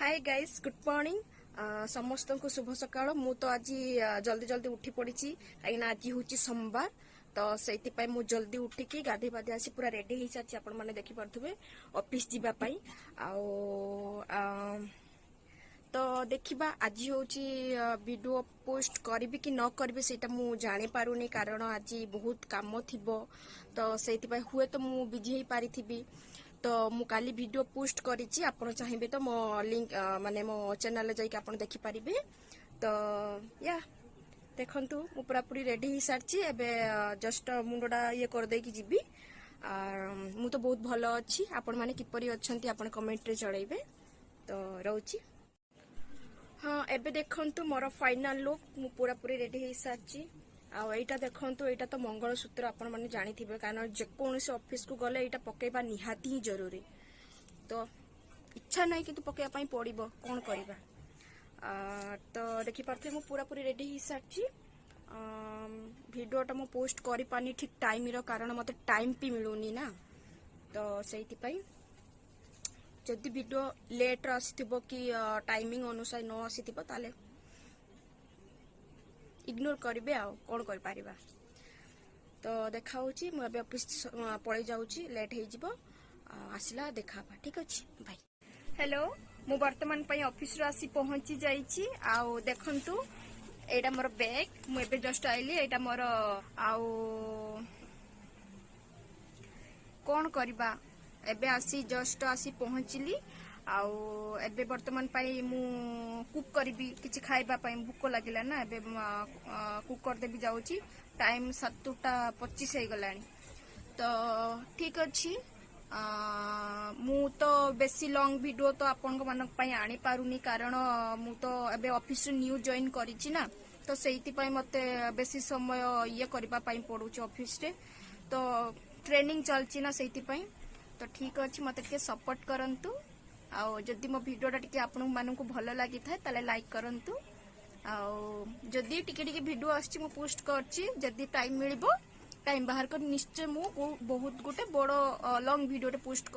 Hi guys good morning समस्त को शुभ सकाळ मु तो आज जल्दी जल्दी उठी पड़ी कहीं आज हूँ सोमवार तो से मु जल्दी उठिकी गाधे बाधे आसी पूरा रेडी हो सारी आपण मैंने देखिपे ऑफिस जीवाई तो देखिबा आज हूँ वीडियो पोस्ट करी कि न करी से मु जानी पारुनी कारण आज बहुत काम थी तो से हुए तो मु बिजी हो पारि तो मु काली वीडियो पोस्ट करिछि आपण चाहिबे तो मो लिंक माने मो चैनल जाई के आपण देखि परिबे तो या देखंतु मु पूरा पूरी रेडी ही सारछि एबे जस्ट मुंडोडा ये कर दे कि जिबी मु तो बहुत भलो अछि आपण माने किपरि अछंती आपण कमेंट रे जणाइबे तो रहउछि। हाँ एबे देखंतु मोर फाइनल लुक मु पूरा पूरी रेडी ही सारछि आईटा देखो यहाँ तो मंगलसूत्र आपण मैंने जानी थे कारण जेकोसी ऑफिस को गले यहाँ पकेबा निहाती ही जरूरी तो इच्छा नहीं कि पकेबा पड़ो कौन करवा तो देखिपे मु पूरा पूरी रेडी हो सारी भिडियोटा मु पोस्ट कर पानी ठीक टाइम रो कारण मत टाइम भी मिलूनी ना तो से जदि वीडियो लेट आसीथिबो कि टाइमिंग अनुसार न आसीथिबो ताले इग्नोर करेंगे आ कौन कर पारिबा तो देखा मुझे ऑफिस पड़े जाऊँगी लेट हो आसला देखा ठीक अच्छे बाय। हेलो मु वर्तमान ऑफिस रो आसी पहुंची जाइछि आउ देखंतु एटा मोर बैग मु एबे जस्ट आइली एटा मोर आउ कौन करबा एबे आसी जस्ट आसी पहुंचली आउ एबे वर्तमान पाई मु कुक करबी किछि खाइबा पाई भूख लागिला ना एबे कुक कर देबी जाउची टाइम 7:25 हो गलानी तो ठीक अछि मु तो बेसी लॉन्ग वीडियो तो आपन मानक पाई आनी पारुनी कारण मु तो एबे ऑफिस न्यू जॉइन करिछि ना तो सेइति पाई मते बेसी समय ये करबा पाई पडुछि ऑफिस रे तो ट्रेनिंग चलछि ना सेइति पाई तो ठीक अछि मते के सपोर्ट करंतु आउ जदि मो वीडियोटा टिके आपन मानकु भलो लागि थाए ताले लाइक करंतु आउ जदि टिके टिके वीडियो आछि मो पोस्ट करछि जदि टाइम मिलिबो टाइम बाहर कर निश्चय मु बहुत गोटे बड़ो लॉन्ग वीडियोटे पोस्ट